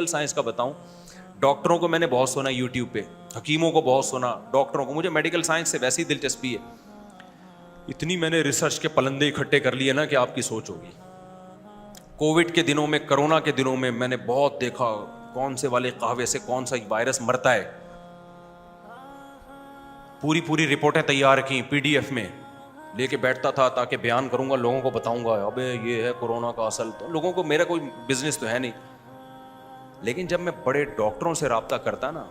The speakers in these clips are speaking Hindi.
मेडिकल साइंस का बताऊं, डॉक्टरों को मैंने बहुत सुना यूट्यूब पे, हकीमों को बहुत सुना, डॉक्टरों को, मुझे मेडिकल साइंस से वैसी दिलचस्पी है, इतनी मैंने रिसर्च के पलंदे इकट्ठे कर लिए ना कि आपकी सोच होगी। कोविड के दिनों में, कोरोना के दिनों में मैंने बहुत देखा कौन से वाले कहवे से कौन सा वायरस मरता है, पूरी पूरी रिपोर्टें तैयार की पीडीएफ में लेके बैठता था ताकि बयान करूंगा, लोगों को बताऊंगा अबे ये है कोरोना का असल। तो लोगों को, मेरा कोई बिजनेस तो है नहीं, लेकिन जब मैं बड़े डॉक्टरों से रब्ता करता ना,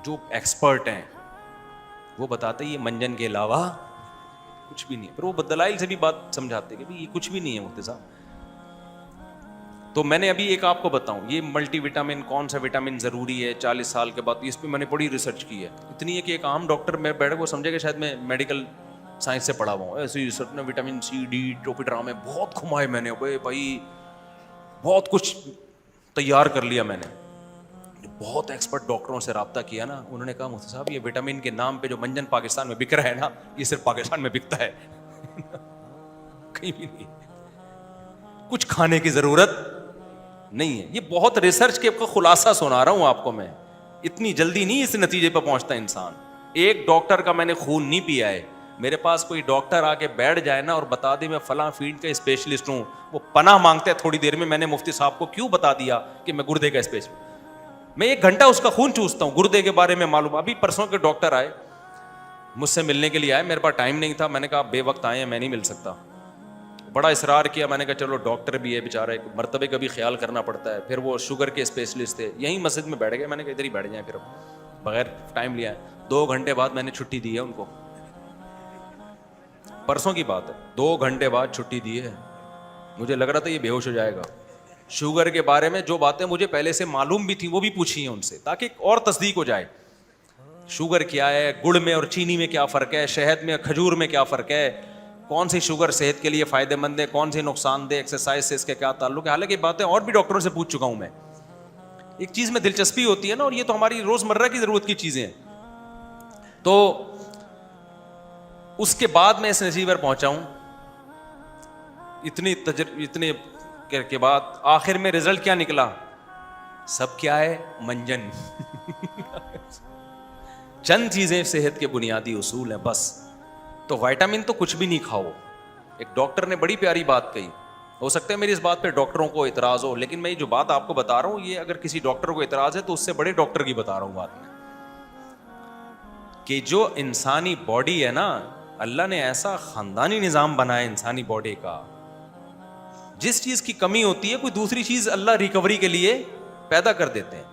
जो एक्सपर्ट हैं, वो बताते ये मंजन के अलावा कुछ भी नहीं है। फिर वो दलाइल से भी बात समझाते कि भाई ये कुछ भी नहीं है मुफ्ती साहब। तो मैंने अभी एक आपको बताऊं, ये मल्टीविटामिन, कौन सा विटामिन जरूरी है 40 साल के बाद, इस पर मैंने बड़ी रिसर्च की है। इतनी है कि एक आम डॉक्टर मेरे बैठे वो समझेगा शायद मैं मेडिकल साइंस से पढ़ा हुआ हूँ। ऐसे रिसर्च ने विटामिन सी, डी, टोपिड्रामे बहुत घुमाए मैंने, भाई बहुत कुछ तैयार कर लिया मैंने। बहुत एक्सपर्ट डॉक्टरों से रब्ता किया ना, उन्होंने कहा मुफ्ती साहब ये विटामिन के नाम पे जो मंजन पाकिस्तान में बिक रहा है ना, ये सिर्फ पाकिस्तान में बिकता है कहीं भी नहीं, कुछ खाने की जरूरत नहीं है। ये बहुत रिसर्च के खुलासा सुना रहा हूं आपको मैं, इतनी जल्दी नहीं इस नतीजे पर पहुंचता इंसान। एक डॉक्टर का मैंने खून नहीं पिया है। मेरे पास कोई डॉक्टर आके बैठ जाए ना और बता दे मैं फलां फील्ड का स्पेशलिस्ट हूं, वो पनाह मांगते हैं थोड़ी देर में। मैंने मुफ्ती साहब को क्यों बता दिया कि मैं गुर्दे का स्पेशलिस्ट, मैं 1 घंटा उसका खून चूसता हूं, गुर्दे के बारे में मालूम। अभी परसों के डॉक्टर आए मुझसे मिलने के लिए आए, मेरे पास टाइम नहीं था, मैंने कहा बेवक्त आए हैं, मैं नहीं मिल सकता। बड़ा इसरार किया, मैंने कहा चलो डॉक्टर भी है बेचारा, एक मर्तबे का भी ख्याल करना पड़ता है। फिर वो शुगर के स्पेशलिस्ट थे, यहीं मस्जिद में बैठ गए, मैंने कहा इधर ही बैठ जाए, फिर बगैर टाइम लिया। 2 घंटे बाद मैंने छुट्टी दी है उनको, परसों की बात है, 2 घंटे बाद छुट्टी दी है। मुझे लग रहा था ये बेहोश हो जाएगा। शुगर के बारे में जो बातें मुझे पहले से मालूम भी थी वो भी पूछी हैं उनसे, ताकि और तस्दीक हो जाए। शुगर क्या है, गुड़ में और चीनी में क्या फ़र्क है, शहद में खजूर में क्या फ़र्क है, कौन सी शुगर सेहत के लिए फ़ायदेमंद है, कौन सी नुकसानदेह, एक्सरसाइज से इसके क्या ताल्लुक है। हालांकि बातें और भी डॉक्टरों से पूछ चुका हूं मैं। एक चीज़ में दिलचस्पी होती है ना, और ये तो हमारी रोज़मर्रा की ज़रूरत की चीज़ें हैं। तो उसके बाद मैं इस नतीजे पर पहुंचा हूं, इतने के बाद आखिर में रिजल्ट क्या निकला, सब क्या है, मंजन चंद चीजें सेहत के बुनियादी उसूल हैं बस। तो विटामिन तो कुछ भी नहीं खाओ। एक डॉक्टर ने बड़ी प्यारी बात कही, हो सकता है मेरी इस बात पे डॉक्टरों को इतराज हो, लेकिन मैं जो बात आपको बता रहा हूं, ये अगर किसी डॉक्टर को इतराज है तो उससे बड़े डॉक्टर की बता रहा हूं बात में, कि जो इंसानी बॉडी है ना, अल्लाह ने ऐसा खानदानी निजाम बनाया इंसानी बॉडी का, जिस चीज की कमी होती है कोई दूसरी चीज अल्लाह रिकवरी के लिए पैदा कर देते हैं।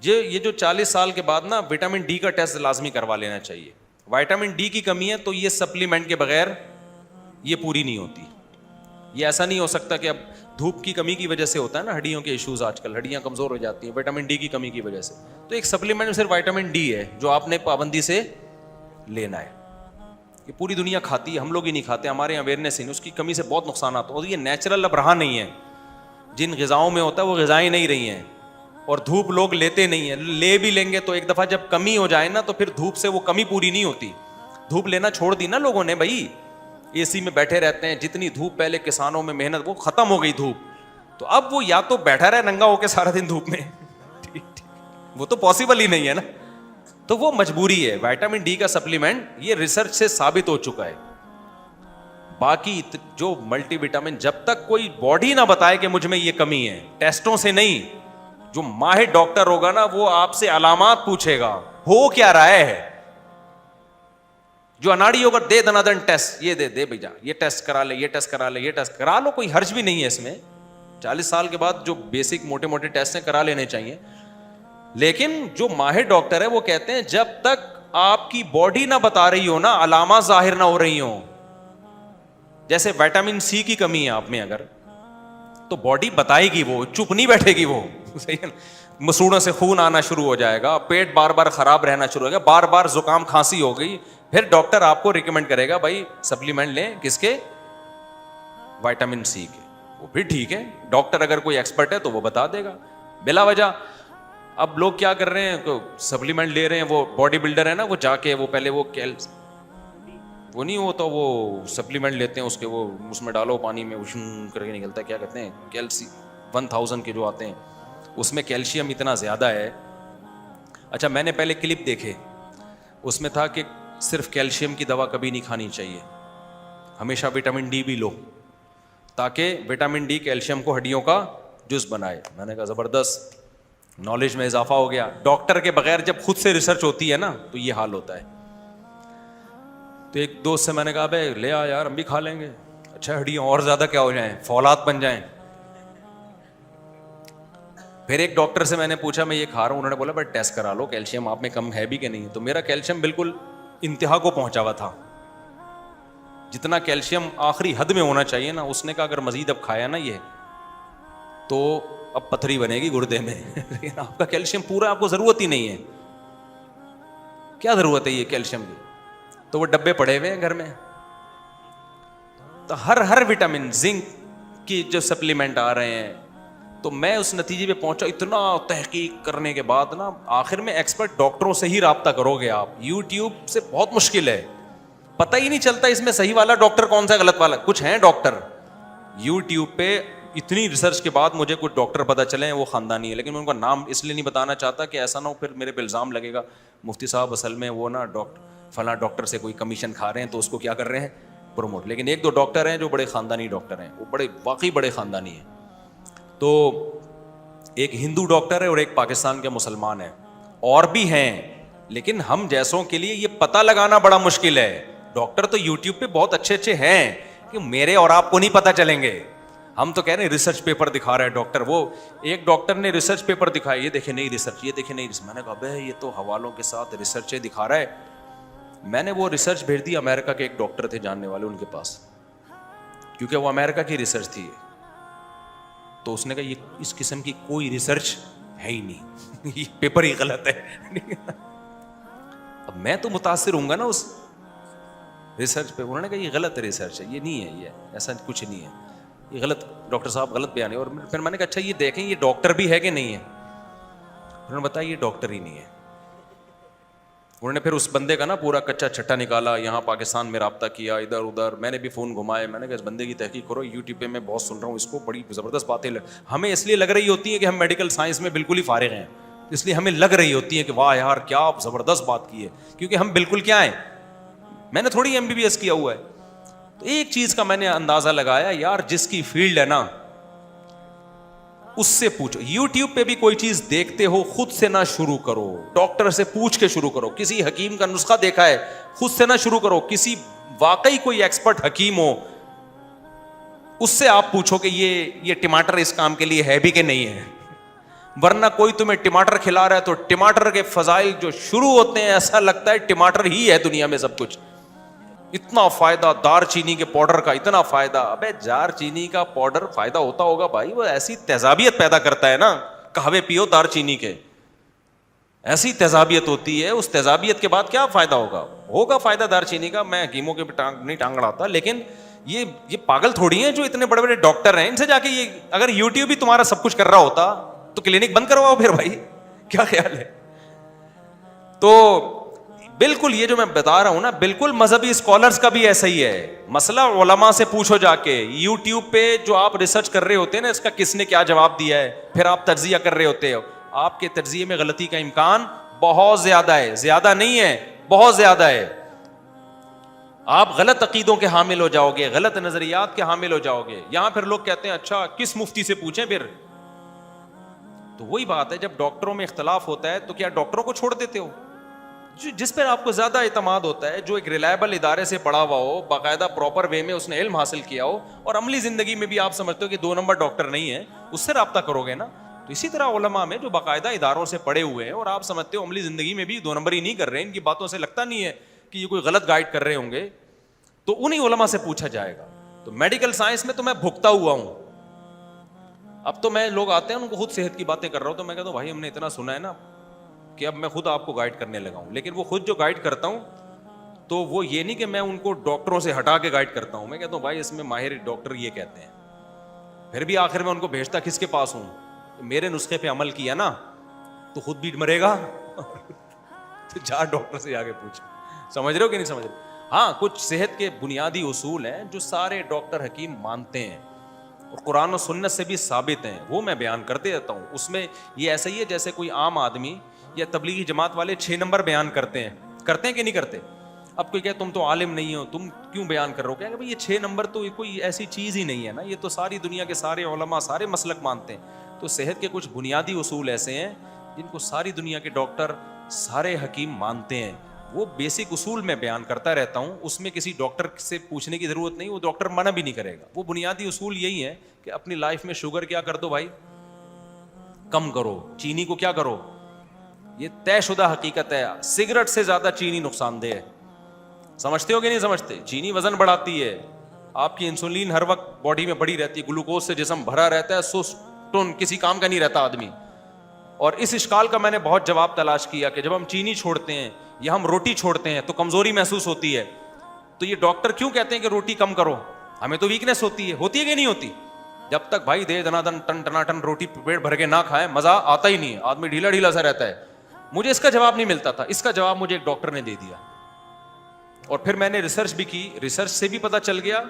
ये जो 40 साल के बाद ना विटामिन डी का टेस्ट लाजमी करवा लेना चाहिए। विटामिन डी की कमी है तो ये सप्लीमेंट के बगैर ये पूरी नहीं होती। ये ऐसा नहीं हो सकता कि अब धूप की कमी की वजह से होता है ना हड्डियों के इश्यूज, आजकल हड्डियां कमजोर हो जाती हैं विटामिन डी की कमी की वजह से, तो एक सप्लीमेंट सिर्फ विटामिन डी है जो आपने पाबंदी से लेना है। ये पूरी दुनिया खाती है, हम लोग ही नहीं खाते, हमारे यहाँ अवेयरनेस नहीं, उसकी कमी से बहुत नुकसान आता है। और ये नेचुरल अब रहा नहीं है, जिन ग़िज़ाओं में होता है वो ग़िज़ाएं नहीं रही हैं, और धूप लोग लेते नहीं है। ले भी लेंगे तो एक दफ़ा जब कमी हो जाए ना, तो फिर धूप से वो कमी पूरी नहीं होती। धूप लेना छोड़ दी ना लोगों ने, भाई एसी में बैठे रहते हैं, जितनी धूप पहले किसानों में मेहनत, वो खत्म हो गई धूप, तो अब वो या तो बैठा रहे नंगा होकर सारा दिन धूप में ठीक, वो तो पॉसिबल ही नहीं है ना, तो वो मजबूरी है। विटामिन डी का सप्लीमेंट ये रिसर्च से साबित हो चुका है। बाकी जो मल्टीविटामिन, जब तक कोई बॉडी ना बताए कि मुझ में ये कमी है, टेस्टों से नहीं, जो माहिर डॉक्टर होगा ना वो आपसे अलामात पूछेगा, हो क्या रहा है। जो अनाड़ी होगा, दे दनादन टेस्ट, ये दे भैया, ये टेस्ट करा ले, ये टेस्ट करा ले, ये टेस्ट करा लो, कोई हर्ज भी नहीं है इसमें। 40 साल के बाद जो बेसिक मोटे मोटे टेस्ट हैं करा लेने चाहिए। लेकिन जो माहिर डॉक्टर है वो कहते हैं जब तक आपकी बॉडी ना बता रही हो ना, अलामा जाहिर ना हो रही हो, जैसे विटामिन सी की कमी है आप में अगर, तो बॉडी बताएगी, वो चुप नहीं बैठेगी, वो सही है। मसूड़ों से खून आना शुरू हो जाएगा, पेट बार बार खराब रहना शुरू हो गया, बार बार जुकाम खांसी हो गई, फिर डॉक्टर आपको रिकमेंड करेगा भाई सप्लीमेंट लें, किसके, विटामिन सी के। वो भी ठीक है, डॉक्टर अगर कोई एक्सपर्ट है तो वो बता देगा बिला वजह। अब लोग क्या कर रहे हैं, तो सप्लीमेंट ले रहे हैं, वो बॉडी बिल्डर है ना, वो जाके वो पहले वो नहीं होता, वो सप्लीमेंट लेते हैं उसके, वो उसमें डालो पानी में उष्ण करके निकलता है, क्या कहते हैं, कैल्सी 1000 के जो आते हैं, उसमें कैल्शियम इतना ज़्यादा है। अच्छा, मैंने पहले क्लिप देखे, उसमें था कि सिर्फ कैल्शियम की दवा कभी नहीं खानी चाहिए, हमेशा विटामिन डी भी लो, ताकि विटामिन डी कैल्शियम को हड्डियों का जूस बनाए। मैंने कहा ज़बरदस्त, नॉलेज में इजाफा हो गया। डॉक्टर के बगैर जब खुद से रिसर्च होती है ना तो ये हाल होता है। तो एक दोस्त से मैंने कहा भाई ले आ यार, हम भी खा लेंगे। अच्छा, हड्डियां और ज्यादा क्या हो जाएं, फौलाद बन जाएं। फिर एक डॉक्टर से मैंने पूछा मैं ये खा रहा हूं, उन्होंने बोला भाई टेस्ट करा लो कैल्शियम आप में कम है भी कि नहीं। तो मेरा कैल्शियम बिल्कुल इंतहा को पहुंचा हुआ था, जितना कैल्शियम आखिरी हद में होना चाहिए ना। उसने कहा अगर मजीद अब खाया ना ये तो अब पथरी बनेगी गुर्दे में। लेकिन आपका कैल्शियम पूरा, आपको जरूरत ही नहीं है। क्या जरूरत है ये कैल्शियम की? तो वो डब्बे पड़े हुए हैं घर में। तो हर विटामिन, जिंक की जो सप्लीमेंट आ रहे हैं, तो मैं उस नतीजे पे पहुंचा। इतना तहकीक करने के बाद ना आखिर में एक्सपर्ट डॉक्टरों से ही राब्ता करोगे आप। यूट्यूब से बहुत मुश्किल है, पता ही नहीं चलता इसमें सही वाला डॉक्टर कौन सा गलत वाला। कुछ हैं डॉक्टर यूट्यूब पे, इतनी रिसर्च के बाद मुझे कुछ डॉक्टर पता चले हैं वो खानदानी है, लेकिन मैं उनका नाम इसलिए नहीं बताना चाहता कि ऐसा ना हो फिर मेरे पे इल्ज़ाम लगेगा मुफ्ती साहब असल में वो ना फला डॉक्टर से कोई कमीशन खा रहे हैं तो उसको क्या कर रहे हैं, प्रमोट। लेकिन एक दो डॉक्टर हैं जो बड़े ख़ानदानी डॉक्टर हैं, वो बड़े वाकई बड़े ख़ानदानी हैं। तो एक हिंदू डॉक्टर है और एक पाकिस्तान के मुसलमान है, और भी हैं, लेकिन हम जैसों के लिए ये पता लगाना बड़ा मुश्किल है। डॉक्टर तो यूट्यूब पे बहुत अच्छे अच्छे हैं कि मेरे और आपको नहीं पता चलेंगे। हम तो कह रहे हैं रिसर्च पेपर दिखा रहा है डॉक्टर। वो एक डॉक्टर ने रिसर्च पेपर दिखाया, ये देखे नई रिसर्च, ये देखे नई रिसर्च। मैंने कहा बे ये तो हवालों के साथ रिसर्च दिखा रहा है। मैंने वो रिसर्च भेज दी अमेरिका के एक डॉक्टर थे जानने वाले उनके पास, क्योंकि वो अमेरिका की रिसर्च थी। तो उसने कहा ये इस किस्म की कोई रिसर्च है ही नहीं, ये पेपर ही गलत है। अब मैं तो मुतासिर हूंगा ना उस रिसर्च पे। उन्होंने कहा ये गलत रिसर्च है, ये नहीं है, ये ऐसा कुछ नहीं है, ये गलत, डॉक्टर साहब गलत बयान है। और फिर मैंने कहा अच्छा ये देखें ये डॉक्टर भी है कि नहीं है। उन्होंने बताया ये डॉक्टर ही नहीं है। उन्होंने फिर उस बंदे का ना पूरा कच्चा छट्टा निकाला, यहाँ पाकिस्तान में राब्ता किया, इधर उधर, मैंने भी फ़ोन घुमाए। मैंने कहा इस बंदे की तहकीक करो, यूट्यूब पे मैं बहुत सुन रहा हूँ इसको, बड़ी ज़बरदस्त बातें हमें इसलिए लग रही होती है कि हम मेडिकल साइंस में बिल्कुल ही फारिग हैं, इसलिए हमें लग रही होती है कि वाह यार क्या आप ज़बरदस्त बात की है, क्योंकि हम बिल्कुल क्या हैं, मैंने थोड़ी MBBS किया हुआ है। तो एक चीज़ का मैंने अंदाज़ा लगाया, यार जिसकी फील्ड है ना उससे पूछो। यूट्यूब पे भी कोई चीज देखते हो खुद से ना शुरू करो, डॉक्टर से पूछ के शुरू करो। किसी हकीम का नुस्खा देखा है, खुद से ना शुरू करो। किसी वाकई कोई एक्सपर्ट हकीम हो उससे आप पूछो कि ये टमाटर इस काम के लिए है भी कि नहीं है। वरना कोई तुम्हें टमाटर खिला रहा है तो टमाटर के फजाइल जो शुरू होते हैं ऐसा लगता है टमाटर ही है दुनिया में सब कुछ। इतना फायदा दार चीनी के पाउडर का, इतना फायदा। अबे जार चीनी का पाउडर फायदा होता होगा भाई, वो ऐसी तेजाबियत पैदा करता है ना, कहवे पियो दार चीनी के, ऐसी तेजाबियत होती है। उस तेजाबियत के बाद क्या फायदा होगा फायदा दार चीनी का। मैं हकीमों के नहीं टांग अड़ाता, लेकिन ये पागल थोड़ी हैं जो इतने बड़े बड़े डॉक्टर हैं, इनसे जाके ये अगर यूट्यूब ही तुम्हारा सब कुछ कर रहा होता तो क्लिनिक बंद करवाओ फिर भाई, क्या ख्याल है। तो बिल्कुल ये जो मैं बता रहा हूं ना, बिल्कुल मजहबी स्कॉलर्स का भी ऐसा ही है मसला। उलमा से पूछो जाके, यूट्यूब पे जो आप रिसर्च कर रहे होते हैं ना इसका किसने क्या जवाब दिया है, फिर आप तज्जिया कर रहे होते हो। आपके तज्जिये में गलती का इम्कान बहुत ज्यादा है, ज्यादा नहीं है बहुत ज्यादा है। आप गलत अकीदों के हामिल हो जाओगे, गलत नजरियात के हामिल हो जाओगे। यहां फिर लोग कहते हैं अच्छा किस मुफ्ती से पूछें फिर। तो वही बात है, जब डॉक्टरों में इख्तलाफ होता है तो क्या डॉक्टरों को छोड़ देते हो? जिस पर आपको ज्यादा इतमाद होता है, जो एक रिलायबल इदारे से पढ़ा हुआ हो, बाकायदा प्रॉपर वे में उसने इल्म हासिल किया हो, और अमली जिंदगी में भी आप समझते हो कि 2 नंबर डॉक्टर नहीं है, उससे राब्ता करोगे ना। तो इसी तरह उलमा में जो बाकायदा इदारों से पढ़े हुए हैं और आप समझते हो अमली जिंदगी में भी 2 नंबर ही नहीं कर रहे, इनकी बातों से लगता नहीं है कि ये कोई गलत गाइड कर रहे होंगे, तो उन्हीं उलमा से पूछा जाएगा। तो मेडिकल साइंस में तो मैं भुगता हुआ हूं। अब तो मैं, लोग आते हैं उनको खुद सेहत की बातें कर रहा हूं तो मैं कहता हूं भाई हमने इतना सुना है ना कि अब मैं खुद आपको गाइड करने लगा हूं। लेकिन वो खुद जो गाइड करता हूं तो वो ये नहीं कि मैं उनको डॉक्टरों से हटा के गाइड करता हूं। मैं कहता हूं भाई इसमें माहिर डॉक्टर ये कहते हैं, फिर भी आखिर में उनको भेजता किसके पास हूं, मेरे नुस्खे पे अमल किया ना तो खुद भी मरेगा। तो 4 डॉक्टर से आगे पूछ। समझ रहे हो कि नहीं समझ रहे? हाँ, कुछ सेहत के बुनियादी उसूल हैं जो सारे डॉक्टर हकीम मानते हैं और कुरान और सुन्नत से भी साबित हैं, वो मैं बयान करते रहता हूँ। उसमें ये ऐसा ही है जैसे कोई आम आदमी या तबलीगी जमात वाले 6 नंबर बयान करते हैं कि नहीं करते। अब कोई कहे तुम तो आलिम नहीं हो, तुम क्यों बयान कर रहे हो, कहेंगे भाई ये 6 नंबर तो कोई ऐसी चीज़ ही नहीं है ना, ये तो सारी दुनिया के सारे उलमा सारे मसलक मानते हैं। तो सेहत के कुछ बुनियादी उसूल ऐसे हैं जिनको सारी दुनिया के डॉक्टर सारे हकीम मानते हैं, वो बेसिक उसूल में बयान करता रहता हूँ। उसमें किसी डॉक्टर से पूछने की ज़रूरत नहीं, वो डॉक्टर मना भी नहीं करेगा। वो बुनियादी उसूल यही है कि अपनी लाइफ में शुगर क्या कर दो भाई, कम करो, चीनी को क्या करो, ये तयशुदा हकीकत है। सिगरेट से ज़्यादा चीनी नुकसानदेह है, समझते हो कि नहीं समझते। चीनी वजन बढ़ाती है, आपकी इंसुलिन हर वक्त बॉडी में बढ़ी रहती है, ग्लूकोज से जिस्म भरा रहता है, सुस्त किसी काम का नहीं रहता आदमी। और इस इश्काल का मैंने बहुत जवाब तलाश किया कि जब हम चीनी छोड़ते हैं या हम रोटी छोड़ते हैं तो कमजोरी महसूस होती है। तो ये डॉक्टर क्यों कहते हैं कि रोटी कम करो, हमें तो वीकनेस होती है कि नहीं होती। जब तक भाई दे दनादन टन टनाटन रोटी पेट भर के ना खाए मजा आता ही नहीं है, आदमी ढीला ढीला सा रहता है। मुझे इसका जवाब नहीं मिलता था, इसका जवाब मुझे एक डॉक्टर ने दे दिया। और फिर मैंने रिसर्च भी की, रिसर्च से भी पता चल गया,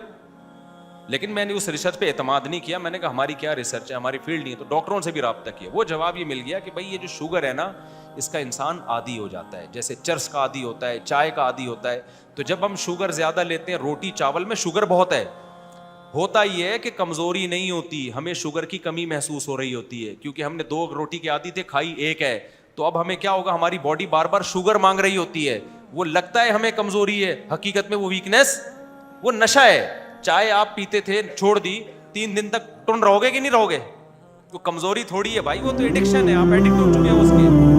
लेकिन मैंने उस रिसर्च पे एतमाद नहीं किया। मैंने कहा हमारी क्या रिसर्च है, हमारी फील्ड नहीं है। तो डॉक्टरों से भी रब्ता किया, वो जवाब ये मिल गया कि भाई ये जो शुगर है ना, इसका इंसान आदी हो जाता है, जैसे चर्स का आदी होता है, चाय का आदी होता है। तो जब हम शुगर ज्यादा लेते हैं, रोटी चावल में शुगर बहुत है, होता ये है कि कमजोरी नहीं होती, हमें शुगर की कमी महसूस हो रही होती है, क्योंकि हमने 2 रोटी के आदी थे, खाई 1 है। तो अब हमें क्या होगा, हमारी बॉडी बार बार शुगर मांग रही होती है। वो लगता है हमें कमजोरी है, हकीकत में वो वीकनेस, वो नशा है। चाय आप पीते थे, छोड़ दी, 3 दिन तक टुन रहोगे कि नहीं रहोगे, वो कमजोरी थोड़ी है भाई, वो तो एडिक्शन है, आप एडिक्ट हो चुके हैं उसके।